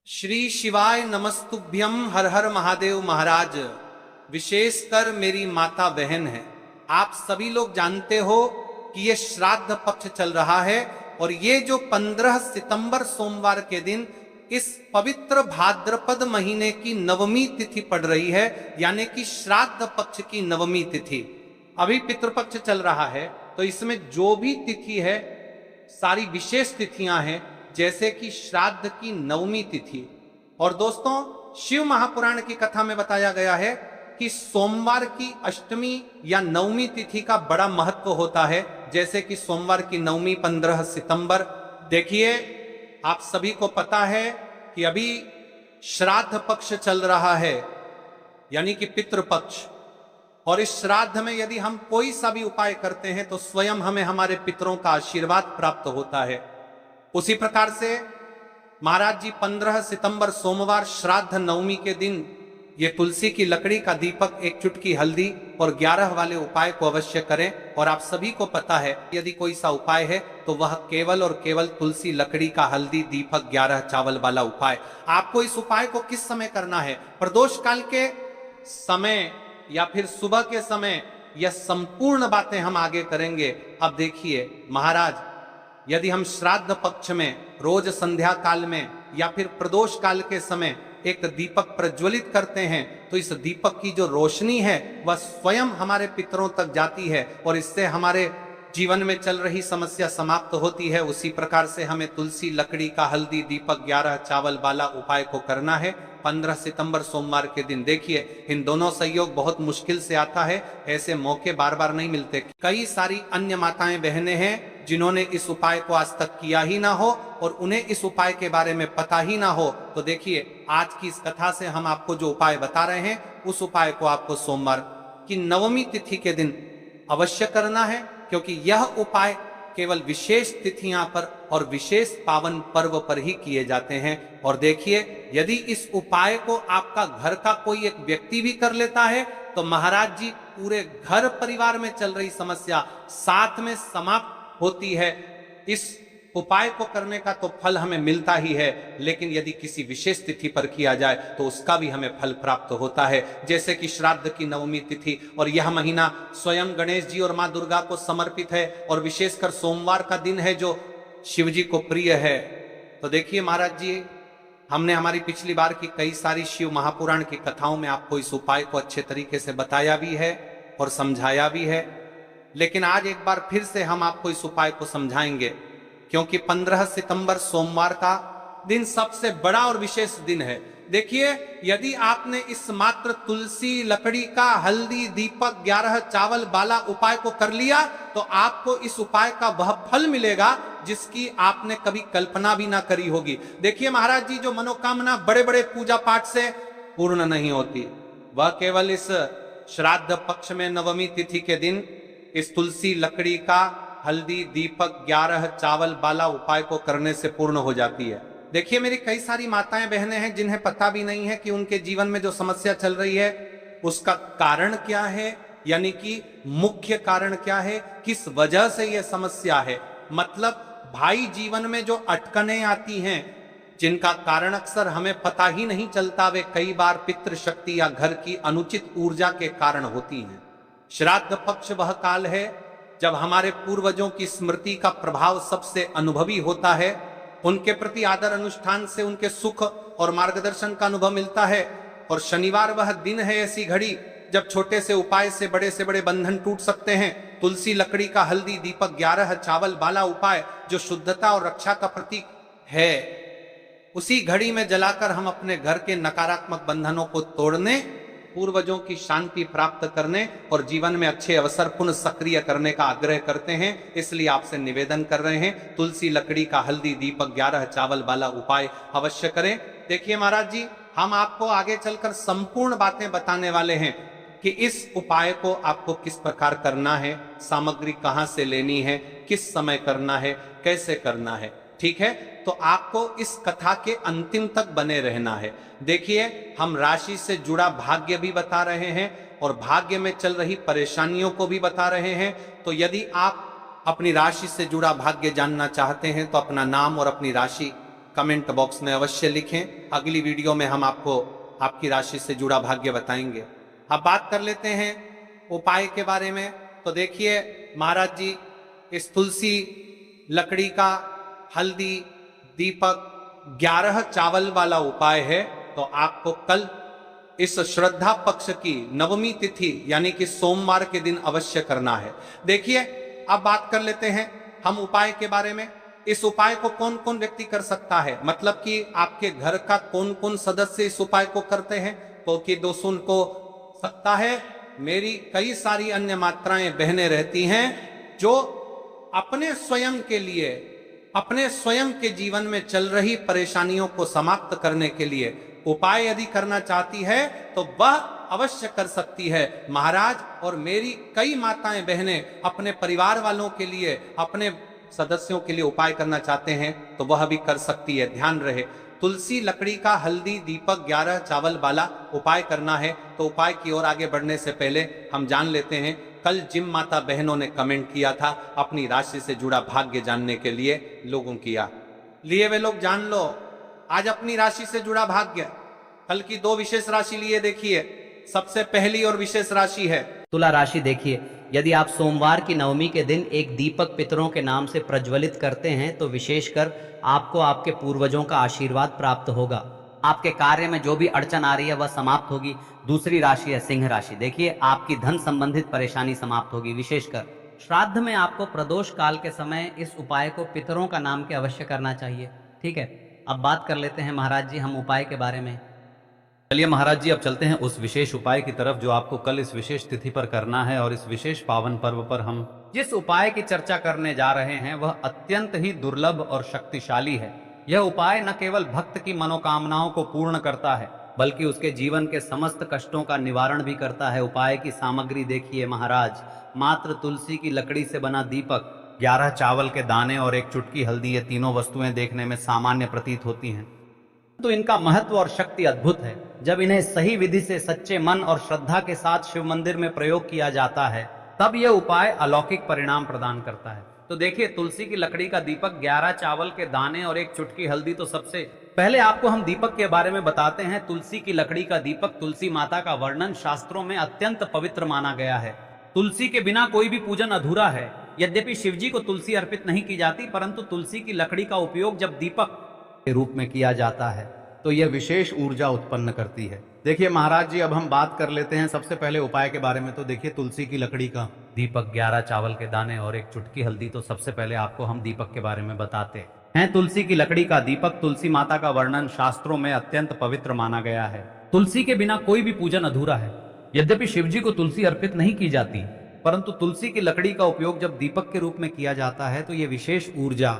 श्री शिवाय नमस्तुभ्यम। हर हर महादेव महाराज। विशेषकर मेरी माता बहन है, आप सभी लोग जानते हो कि ये श्राद्ध पक्ष चल रहा है और ये जो 15 सितंबर सोमवार के दिन इस पवित्र भाद्रपद महीने की नवमी तिथि पड़ रही है, यानी कि श्राद्ध पक्ष की नवमी तिथि। अभी पितृपक्ष चल रहा है, तो इसमें जो भी तिथि है सारी विशेष तिथियां हैं, जैसे कि श्राद्ध की नवमी तिथि। और दोस्तों, शिव महापुराण की कथा में बताया गया है कि सोमवार की अष्टमी या नवमी तिथि का बड़ा महत्व होता है, जैसे कि सोमवार की नवमी 15 सितंबर। देखिए, आप सभी को पता है कि अभी श्राद्ध पक्ष चल रहा है, यानी कि पितृपक्ष। और इस श्राद्ध में यदि हम कोई सा भी उपाय करते हैं तो स्वयं हमें हमारे पितरों का आशीर्वाद प्राप्त होता है। उसी प्रकार से महाराज जी 15 सितंबर सोमवार श्राद्ध नवमी के दिन ये तुलसी की लकड़ी का दीपक, एक चुटकी हल्दी और 11 वाले उपाय को अवश्य करें। और आप सभी को पता है, यदि कोई सा उपाय है तो वह केवल और केवल तुलसी लकड़ी का हल्दी दीपक 11 चावल वाला उपाय। आपको इस उपाय को किस समय करना है? प्रदोष काल के समय या फिर सुबह के समय? यह संपूर्ण बातें हम आगे करेंगे। अब देखिए महाराज, यदि हम श्राद्ध पक्ष में रोज संध्या काल में या फिर प्रदोष काल के समय एक दीपक प्रज्वलित करते हैं, तो इस दीपक की जो रोशनी है वह स्वयं हमारे पितरों तक जाती है और इससे हमारे जीवन में चल रही समस्या समाप्त होती है। उसी प्रकार से हमें तुलसी लकड़ी का हल्दी दीपक 11 चावल वाला उपाय को करना है 15 सितंबर सोमवार के दिन। देखिए, इन दोनों संयोग बहुत मुश्किल से आता है, ऐसे मौके बार बार नहीं मिलते। कई सारी अन्य माताएं बहनें हैं जिन्होंने इस उपाय को आज तक किया ही ना हो और उन्हें इस उपाय के बारे में पता ही ना हो। तो देखिए, आज की इस कथा से हम आपको जो उपाय बता रहे हैं, उस उपाय को आपको सोमवार की नवमी तिथि के दिन अवश्य करना है, क्योंकि यह उपाय केवल विशेष तिथियां पर और विशेष पावन पर्व पर ही किए जाते हैं। और देखिए, यदि इस उपाय को आपका घर का कोई एक व्यक्ति भी कर लेता है तो महाराज जी पूरे घर परिवार में चल रही समस्या साथ में समाप्त होती है। इस उपाय को करने का तो फल हमें मिलता ही है, लेकिन यदि किसी विशेष तिथि पर किया जाए तो उसका भी हमें फल प्राप्त होता है, जैसे कि श्राद्ध की नवमी तिथि। और यह महीना स्वयं गणेश जी और मां दुर्गा को समर्पित है और विशेषकर सोमवार का दिन है जो शिव जी को प्रिय है। तो देखिए महाराज जी, हमने हमारी पिछली बार की कई सारी शिव महापुराण की कथाओं में आपको इस उपाय को अच्छे तरीके से बताया भी है और समझाया भी है, लेकिन आज एक बार फिर से हम आपको इस उपाय को समझाएंगे, क्योंकि 15 सितंबर सोमवार का दिन सबसे बड़ा और विशेष दिन है। देखिए, यदि आपने इस मात्र तुलसी लकड़ी का हल्दी दीपक 11 चावल वाला उपाय को कर लिया तो आपको इस उपाय का वह फल मिलेगा जिसकी आपने कभी कल्पना भी ना करी होगी। देखिए महाराज जी, जो मनोकामना बड़े बड़े पूजा पाठ से पूर्ण नहीं होती, वह केवल इस श्राद्ध पक्ष में नवमी तिथि के दिन इस तुलसी लकड़ी का हल्दी दीपक 11 चावल वाला उपाय को करने से पूर्ण हो जाती है। देखिए, मेरी कई सारी माताएं बहनें हैं जिन्हें पता भी नहीं है कि उनके जीवन में जो समस्या चल रही है उसका कारण क्या है, यानी कि मुख्य कारण क्या है, किस वजह से यह समस्या है। मतलब भाई जीवन में जो अटकनें आती हैं जिनका कारण अक्सर हमें पता ही नहीं चलता, वे कई बार पितृशक्ति या घर की अनुचित ऊर्जा के कारण होती हैं। श्राद्ध पक्ष वह काल है जब हमारे पूर्वजों की स्मृति का प्रभाव सबसे अनुभवी होता है, उनके प्रति आदर अनुष्ठान से उनके सुख और मार्गदर्शन का अनुभव मिलता है। और शनिवार वह दिन है, ऐसी घड़ी जब छोटे से उपाय से बड़े बंधन टूट सकते हैं। तुलसी लकड़ी का हल्दी दीपक 11 चावल वाला उपाय जो शुद्धता और रक्षा का प्रतीक है, उसी घड़ी में जलाकर हम अपने घर के नकारात्मक बंधनों को तोड़ने, पूर्वजों की शांति प्राप्त करने और जीवन में अच्छे अवसर पुनः सक्रिय करने का आग्रह करते हैं। इसलिए आपसे निवेदन कर रहे हैं, तुलसी लकड़ी का हल्दी दीपक 11 चावल वाला उपाय अवश्य करें। देखिए महाराज जी, हम आपको आगे चलकर संपूर्ण बातें बताने वाले हैं कि इस उपाय को आपको किस प्रकार करना है, सामग्री कहां से लेनी है, किस समय करना है, कैसे करना है। ठीक है, तो आपको इस कथा के अंतिम तक बने रहना है। देखिए, हम राशि से जुड़ा भाग्य भी बता रहे हैं और भाग्य में चल रही परेशानियों को भी बता रहे हैं। तो यदि आप अपनी राशि से जुड़ा भाग्य जानना चाहते हैं तो अपना नाम और अपनी राशि कमेंट बॉक्स में अवश्य लिखें। अगली वीडियो में हम आपको आपकी राशि से जुड़ा भाग्य बताएंगे। अब बात कर लेते हैं उपाय के बारे में। तो देखिए महाराज जी, इस तुलसी लकड़ी का हल्दी दीपक 11 चावल वाला उपाय है। तो आपको कल इस श्रद्धा पक्ष की नवमी तिथि यानी कि सोमवार के दिन अवश्य करना है। देखिए अब बात कर लेते हैं हम उपाय के बारे में। इस उपाय को कौन कौन व्यक्ति कर सकता है, मतलब कि आपके घर का कौन कौन सदस्य इस उपाय को करते हैं। क्योंकि दोस्तों को सकता है मेरी कई सारी अन्य मात्राएं बहनें रहती हैं जो अपने स्वयं के लिए, अपने स्वयं के जीवन में चल रही परेशानियों को समाप्त करने के लिए उपाय यदि करना चाहती है तो वह अवश्य कर सकती है महाराज। और मेरी कई माताएं बहनें अपने परिवार वालों के लिए, अपने सदस्यों के लिए उपाय करना चाहते हैं तो वह भी कर सकती है। ध्यान रहे, तुलसी लकड़ी का हल्दी दीपक 11 चावल वाला उपाय करना है। तो उपाय की ओर आगे बढ़ने से पहले हम जान लेते हैं, कल जिम माता बहनों ने कमेंट किया था अपनी राशि से जुड़ा भाग्य जानने के लिए लोगों किया लिए वे लोग जान लो आज अपनी राशि से जुड़ा भाग्य। कल की 2 विशेष राशि लिए देखिए। सबसे पहली और विशेष राशि है तुला राशि। देखिए यदि आप सोमवार की नवमी के दिन एक दीपक पितरों के नाम से प्रज्वलित करते हैं तो विशेषकर आपको आपके पूर्वजों का आशीर्वाद प्राप्त होगा। आपके कार्य में जो भी अड़चन आ रही है वह समाप्त होगी। दूसरी राशि है सिंह राशि। देखिए आपकी धन संबंधित परेशानी समाप्त होगी। विशेषकर श्राद्ध में आपको प्रदोष काल के समय इस उपाय को पितरों का नाम के अवश्य करना चाहिए। ठीक है, अब बात कर लेते हैं महाराज जी हम उपाय के बारे में। चलिए महाराज जी, अब चलते हैं उस विशेष उपाय की तरफ जो आपको कल इस विशेष तिथि पर करना है। और इस विशेष पावन पर्व पर हम जिस उपाय की चर्चा करने जा रहे हैं वह अत्यंत ही दुर्लभ और शक्तिशाली है। यह उपाय न केवल भक्त की मनोकामनाओं को पूर्ण करता है बल्कि उसके जीवन के समस्त कष्टों का निवारण भी करता है। उपाय की सामग्री देखिए महाराज, मात्र तुलसी की लकड़ी से बना दीपक, 11 चावल के दाने और 1 चुटकी हल्दी, ये तीनों वस्तुएं देखने में सामान्य प्रतीत होती हैं तो इनका महत्व और शक्ति अद्भुत है। जब इन्हें सही विधि से सच्चे मन और श्रद्धा के साथ शिव मंदिर में प्रयोग किया जाता है तब यह उपाय अलौकिक परिणाम प्रदान करता है। तो देखिए तुलसी की लकड़ी का दीपक, 11 चावल के दाने और 1 चुटकी हल्दी। तो सबसे पहले आपको हम दीपक के बारे में बताते हैं। तुलसी की लकड़ी का दीपक, तुलसी माता का वर्णन शास्त्रों में अत्यंत पवित्र माना गया है। तुलसी के बिना कोई भी पूजन अधूरा है। यद्यपि शिवजी को तुलसी अर्पित नहीं की जाती परंतु तुलसी की लकड़ी का उपयोग जब दीपक के रूप में किया जाता है तो यह विशेष ऊर्जा उत्पन्न करती है। देखिए महाराज जी, अब हम बात कर लेते हैं सबसे पहले उपाय के बारे में। तो देखिए तुलसी की लकड़ी का दीपक, 11 चावल के दाने और 1 चुटकी हल्दी। तो सबसे पहले आपको हम दीपक के बारे में बताते हैं। तुलसी की लकड़ी का दीपक, तुलसी माता का वर्णन शास्त्रों में अत्यंत पवित्र माना गया है। तुलसी के बिना कोई भी पूजन अधूरा है। यद्यपि शिवजी को तुलसी अर्पित नहीं की जाती परंतु तुलसी की लकड़ी का उपयोग जब दीपक के रूप में किया जाता है तो यह विशेष ऊर्जा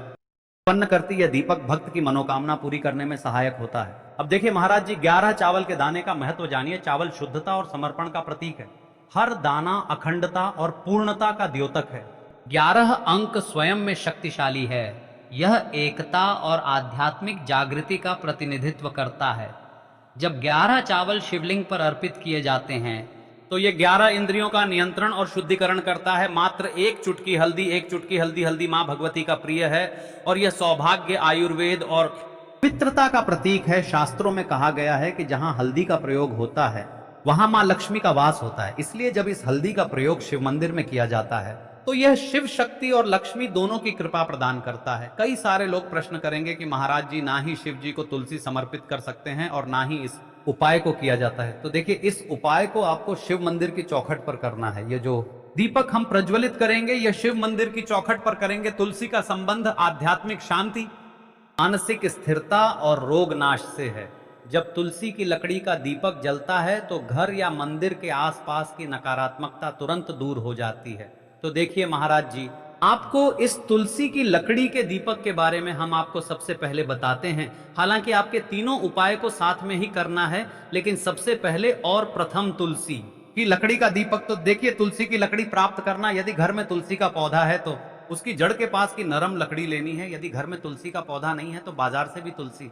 उत्पन्न करती है। दीपक भक्त की मनोकामना पूरी करने में सहायक होता है। अब देखिए महाराज जी, 11 चावल के दाने का महत्व जानिए। चावल शुद्धता और समर्पण का प्रतीक है। हर दाना अखंडता और पूर्णता का द्योतक है। 11 अंक स्वयं में शक्तिशाली है। यह एकता और आध्यात्मिक जागृति का प्रतिनिधित्व करता है। जब 11 चावल शिवलिंग पर अर्पित किए जाते हैं तो ये 11 इंद्रियों का नियंत्रण और शुद्धिकरण करता है। मात्र 1 चुटकी हल्दी, 1 चुटकी हल्दी, हल्दी माँ भगवती का प्रिय है और यह सौभाग्य, आयुर्वेद और पवित्रता का प्रतीक है। शास्त्रों में कहा गया है कि जहां हल्दी का प्रयोग होता है वहां मां लक्ष्मी का वास होता है। इसलिए जब इस हल्दी का प्रयोग शिव मंदिर में किया जाता है तो यह शिव शक्ति और लक्ष्मी दोनों की कृपा प्रदान करता है। कई सारे लोग प्रश्न करेंगे कि महाराज जी, ना ही शिव जी को तुलसी समर्पित कर सकते हैं और ना ही इस उपाय को किया जाता है। तो देखिए इस उपाय को आपको शिव मंदिर की चौखट पर करना है। ये जो दीपक हम प्रज्वलित करेंगे यह शिव मंदिर की चौखट पर करेंगे। तुलसी का संबंध आध्यात्मिक शांति, मानसिक स्थिरता और रोग नाश से है। जब तुलसी की लकड़ी का दीपक जलता है तो घर या मंदिर के आसपास की नकारात्मकता तुरंत दूर हो जाती है। तो देखिए महाराज जी, आपको इस तुलसी की लकड़ी के दीपक के बारे में हम आपको सबसे पहले बताते हैं। हालांकि आपके तीनों उपाय को साथ में ही करना है लेकिन सबसे पहले और प्रथम तुलसी की लकड़ी का दीपक। तो देखिए तुलसी की लकड़ी प्राप्त करना, यदि घर में तुलसी का पौधा है तो उसकी जड़ के पास की नरम लकड़ी लेनी है। यदि घर में तुलसी का पौधा नहीं है तो बाजार से भी तुलसी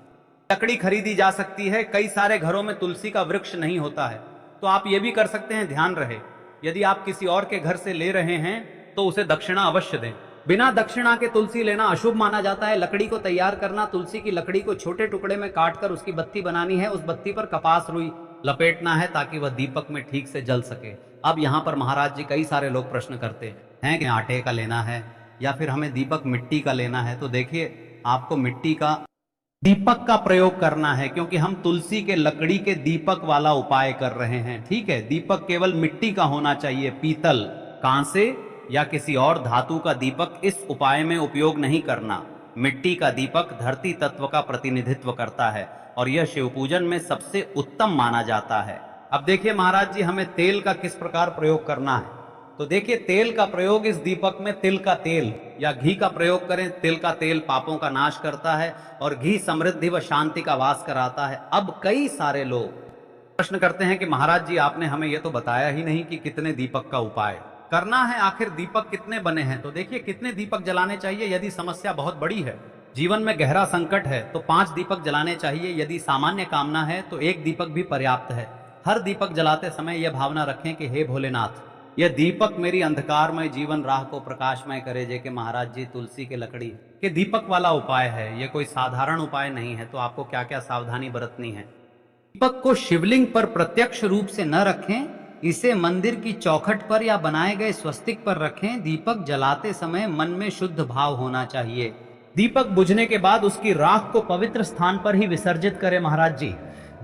लकड़ी खरीदी जा सकती है। कई सारे घरों में तुलसी का वृक्ष नहीं होता है तो आप ये भी कर सकते हैं। ध्यान रहे, यदि आप किसी और के घर से ले रहे हैं तो उसे दक्षिणा अवश्य दें। बिना दक्षिणा के तुलसी लेना अशुभ माना जाता है। लकड़ी को तैयार करना, तुलसी की लकड़ी को छोटे टुकड़े में काटकर उसकी बत्ती बनानी है, उस बत्ती पर कपास रुई लपेटना है ताकि वह दीपक में ठीक से जल सके। अब यहाँ पर महाराज जी कई सारे लोग प्रश्न करते हैं कि आटे का लेना है या फिर हमें दीपक मिट्टी का लेना है। तो देखिए, आपको मिट्टी का दीपक का प्रयोग करना है क्योंकि हम तुलसी के लकड़ी के दीपक वाला उपाय कर रहे हैं। ठीक है, दीपक केवल मिट्टी का होना चाहिए, पीतल, कांसे या किसी और धातु का दीपक इस उपाय में उपयोग नहीं करना। मिट्टी का दीपक धरती तत्व का प्रतिनिधित्व करता है और यह शिव पूजन में सबसे उत्तम माना जाता है। अब देखिए महाराज जी, हमें तेल का किस प्रकार प्रयोग करना है। तो देखिए, तेल का प्रयोग इस दीपक में तिल का तेल या घी का प्रयोग करें। तिल का तेल पापों का नाश करता है और घी समृद्धि व शांति का वास कराता है। अब कई सारे लोग प्रश्न करते हैं कि महाराज जी, आपने हमें यह तो बताया ही नहीं कि कितने दीपक का उपाय करना है, आखिर दीपक कितने बने हैं। तो देखिए, कितने दीपक जलाने चाहिए। यदि समस्या बहुत बड़ी है, जीवन में गहरा संकट है, तो 5 दीपक जलाने चाहिए। यदि सामान्य कामना है तो 1 दीपक भी पर्याप्त है। हर दीपक जलाते समय यह भावना रखें कि हे भोलेनाथ, यह दीपक मेरी अंधकारमय जीवन राह को प्रकाशमय करे। जे के महाराज जी, तुलसी के लकड़ी के दीपक वाला उपाय है, यह कोई साधारण उपाय नहीं है। तो आपको क्या क्या सावधानी बरतनी है। दीपक को शिवलिंग पर प्रत्यक्ष रूप से न रखें, इसे मंदिर की चौखट पर या बनाए गए स्वस्तिक पर रखें। दीपक जलाते समय मन में शुद्ध भाव होना चाहिए। दीपक बुझने के बाद उसकी राख को पवित्र स्थान पर ही विसर्जित करें। महाराज जी,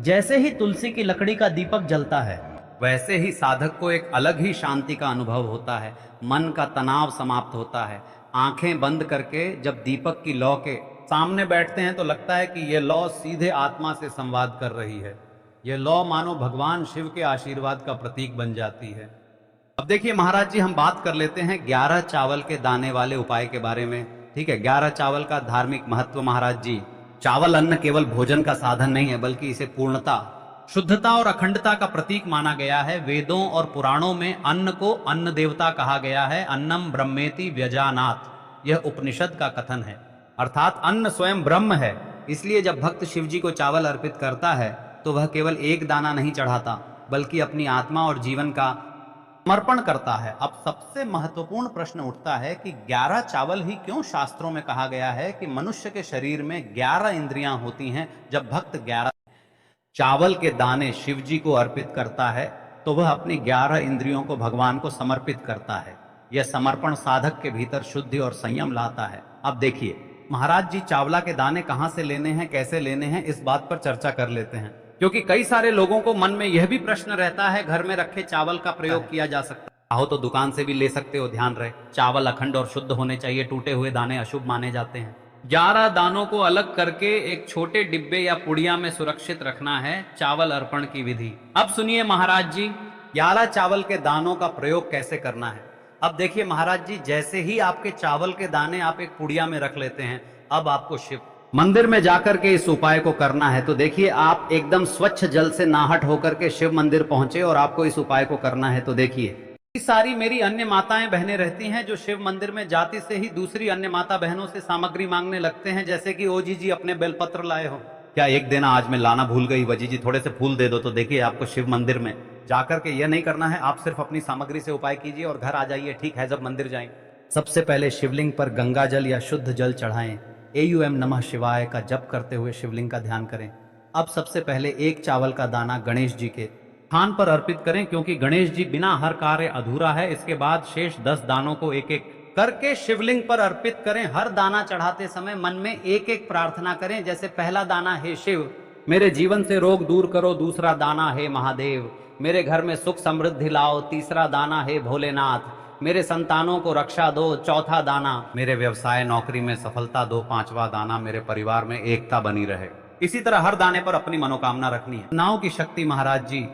जैसे ही तुलसी की लकड़ी का दीपक जलता है, वैसे ही साधक को एक अलग ही शांति का अनुभव होता है। मन का तनाव समाप्त होता है। आंखें बंद करके जब दीपक की लौ के सामने बैठते हैं तो लगता है कि यह लौ सीधे आत्मा से संवाद कर रही है। यह लौ मानो भगवान शिव के आशीर्वाद का प्रतीक बन जाती है। अब देखिए महाराज जी, हम बात कर लेते हैं 11 चावल के दाने वाले उपाय के बारे में। ठीक है, 11 चावल का धार्मिक महत्व। महाराज जी, चावल अन्न केवल भोजन का साधन नहीं है, बल्कि इसे पूर्णता, शुद्धता और अखंडता का प्रतीक माना गया है। वेदों और पुराणों में अन्न को अन्न देवता कहा गया है। अन्नम ब्रह्मेति व्यजानात्, यह उपनिषद का कथन है। अर्थात अन्न स्वयं ब्रह्म है। इसलिए जब भक्त शिव जी को चावल अर्पित करता है तो वह केवल एक दाना नहीं चढ़ाता, बल्कि अपनी आत्मा और जीवन का समर्पण करता है। अब सबसे महत्वपूर्ण प्रश्न उठता है कि 11 चावल ही क्यों शास्त्रों में कहा गया है कि मनुष्य के शरीर में 11 इंद्रियां होती हैं। जब भक्त 11 चावल के दाने शिव जी को अर्पित करता है तो वह अपनी 11 इंद्रियों को भगवान को समर्पित करता है। यह समर्पण साधक के भीतर शुद्धि और संयम लाता है। अब देखिए महाराज जी, चावला के दाने कहां से लेने हैं, कैसे लेने हैं, इस बात पर चर्चा कर लेते हैं। क्योंकि कई सारे लोगों को मन में यह भी प्रश्न रहता है, घर में रखे चावल का प्रयोग किया जा सकता हो तो दुकान से भी ले सकते हो। ध्यान रहे, चावल अखंड और शुद्ध होने चाहिए। टूटे हुए दाने अशुभ माने जाते हैं। 11 दानों को अलग करके एक छोटे डिब्बे या पुड़िया में सुरक्षित रखना है। चावल अर्पण की विधि अब सुनिए महाराज जी। 11 चावल के दानों का प्रयोग कैसे करना है। अब देखिए महाराज जी, जैसे ही आपके चावल के दाने आप एक पुड़िया में रख लेते हैं, अब आपको शिव मंदिर में जाकर के इस उपाय को करना है। तो देखिए, आप एकदम स्वच्छ जल से नाहट होकर के शिव मंदिर पहुंचे और आपको इस उपाय को करना है। तो देखिए, सारी मेरी अन्य माताएं बहनें रहती हैं जो शिव मंदिर में जाती से ही दूसरी अन्य माता बहनों से सामग्री मांगने लगते हैं, जैसे कि ओ जी अपने बेलपत्र लाए हो क्या, एक देना आज मैं लाना भूल गई, वजी जी थोड़े से फूल दे दो। तो देखिए, आपको शिव मंदिर में जाकर के यह नहीं करना है। आप सिर्फ अपनी सामग्री से उपाय कीजिए और घर आ जाइए। ठीक है, जब मंदिर जाएं, सबसे पहले शिवलिंग पर गंगा जल या शुद्ध जल चढ़ाएं। AUM नमः शिवाय का जप करते हुए शिवलिंग का ध्यान करें। अब सबसे पहले 1 चावल का दाना गणेश जी के स्थान पर अर्पित करें, क्योंकि गणेश जी बिना हर कार्य अधूरा है। इसके बाद शेष 10 दानों को एक एक करके शिवलिंग पर अर्पित करें। हर दाना चढ़ाते समय मन में एक एक प्रार्थना करें। जैसे पहला दाना, हे शिव मेरे जीवन से रोग दूर करो। दूसरा दाना, हे महादेव मेरे घर में सुख समृद्धि लाओ। तीसरा दाना, हे भोलेनाथ मेरे संतानों को रक्षा दो। चौथा दाना, मेरे व्यवसाय नौकरी में सफलता दो। 5वां दाना, मेरे परिवार में एकता बनी रहे। इसी तरह हर दाने पर अपनी मनोकामना रखनी है। नाव की शक्ति महाराज जी,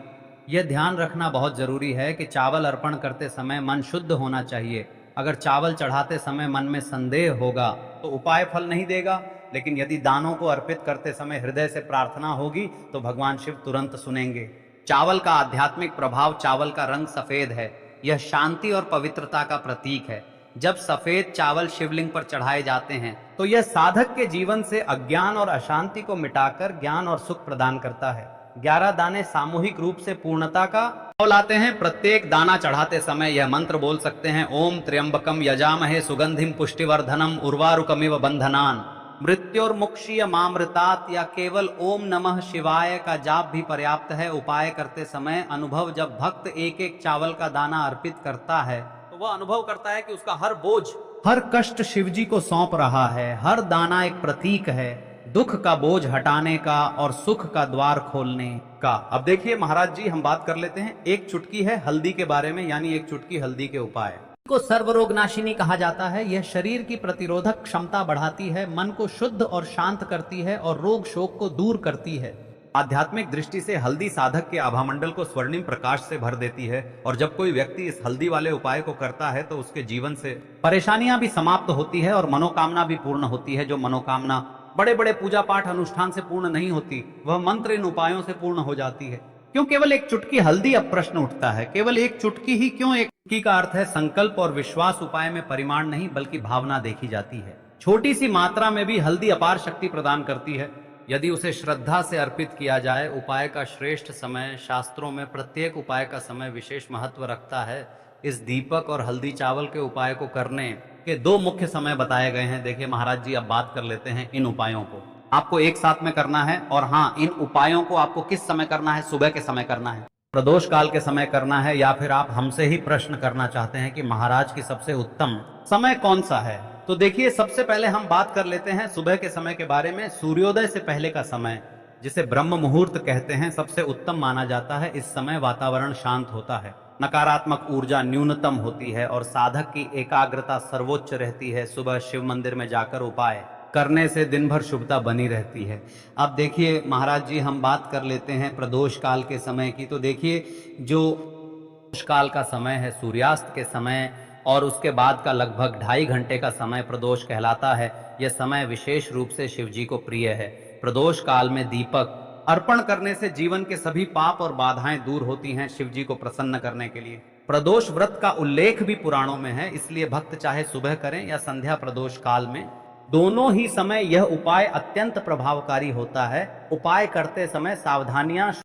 यह ध्यान रखना बहुत जरूरी है कि चावल अर्पण करते समय मन शुद्ध होना चाहिए। अगर चावल चढ़ाते समय मन में संदेह होगा तो उपाय फल नहीं देगा, लेकिन यदि दानों को अर्पित करते समय हृदय से प्रार्थना होगी तो भगवान शिव तुरंत सुनेंगे। चावल का आध्यात्मिक प्रभाव, चावल का रंग सफेद है। यह शांति और पवित्रता का प्रतीक है। जब सफेद चावल शिवलिंग पर चढ़ाए जाते हैं तो यह साधक के जीवन से अज्ञान और अशांति को मिटाकर ज्ञान और सुख प्रदान करता है। 11 दाने सामूहिक रूप से पूर्णता का लाते हैं। प्रत्येक दाना चढ़ाते समय यह मंत्र बोल सकते हैं, ओम त्र्यंबकम यजामहे सुगंधिम पुष्टिवर्धनम उर्वारुकमिव बंधनान मृत्योर्मुक्षीय मामृतात, या केवल ओम नमः शिवाय का जाप भी पर्याप्त है। उपाय करते समय अनुभव, जब भक्त एक एक चावल का दाना अर्पित करता है तो वह अनुभव करता है कि उसका हर बोझ, हर कष्ट शिवजी को सौंप रहा है। हर दाना एक प्रतीक है दुख का बोझ हटाने का और सुख का द्वार खोलने का। अब देखिए महाराज जी, हम बात कर लेते हैं, एक चुटकी है हल्दी के बारे में, यानी एक चुटकी हल्दी के उपाय को सर्वरोग नाशिनी कहा जाता है। यह शरीर की प्रतिरोधक क्षमता बढ़ाती है, मन को शुद्ध और शांत करती है और रोग शोक को दूर करती है। आध्यात्मिक दृष्टि से हल्दी साधक के आभामंडल को स्वर्णिम प्रकाश से भर देती है, और जब कोई व्यक्ति इस हल्दी वाले उपाय को करता है तो उसके जीवन से परेशानियां भी समाप्त होती है और मनोकामना भी पूर्ण होती है। जो मनोकामना बड़े बड़े पूजा पाठ अनुष्ठान से पूर्ण नहीं होती, वह मंत्र इन उपायों से पूर्ण हो जाती है। क्यों केवल एक चुटकी हल्दी? अब प्रश्न उठता है, केवल एक चुटकी ही क्यों? एक चुटकी का अर्थ है संकल्प और विश्वास। उपाय में परिमाण नहीं बल्कि भावना देखी जाती है। छोटी सी मात्रा में भी हल्दी अपार शक्ति प्रदान करती है यदि उसे श्रद्धा से अर्पित किया जाए। उपाय का श्रेष्ठ समय, शास्त्रों में प्रत्येक उपाय का समय विशेष महत्व रखता है। इस दीपक और हल्दी चावल के उपाय को करने के दो मुख्य समय बताए गए हैं। देखिए महाराज जी, अब बात कर लेते हैं इन उपायों को। आपको एक साथ में करना है, और हाँ, इन उपायों को आपको किस समय करना है? सुबह के समय करना है, प्रदोष काल के समय करना है, या फिर आप हमसे ही प्रश्न करना चाहते हैं कि महाराज की सबसे उत्तम समय कौन सा है? तो देखिए, सबसे पहले हम बात कर लेते हैं सुबह के समय के बारे में। सूर्योदय से पहले का समय, जिसे ब्रह्म मुहूर्त कहते हैं, सबसे उत्तम माना जाता है। इस समय वातावरण शांत होता है, नकारात्मक ऊर्जा न्यूनतम होती है और साधक की एकाग्रता सर्वोच्च रहती है। सुबह शिव मंदिर में जाकर उपाय करने से दिन भर शुभता बनी रहती है। अब देखिए महाराज जी, हम बात कर लेते हैं प्रदोष काल के समय की। तो देखिए, जो प्रदोष काल का समय है, सूर्यास्त के समय और उसके बाद का लगभग 2.5 घंटे का समय प्रदोष कहलाता है। यह समय विशेष रूप से शिव जी को प्रिय है। प्रदोष काल में दीपक अर्पण करने से जीवन के सभी पाप और बाधाएं दूर होती हैं, शिव जी को प्रसन्न करने के लिए। प्रदोष व्रत का उल्लेख भी पुराणों में है, इसलिए भक्त चाहे सुबह करें या संध्या प्रदोष काल में, दोनों ही समय यह उपाय अत्यंत प्रभावकारी होता है। उपाय करते समय सावधानियां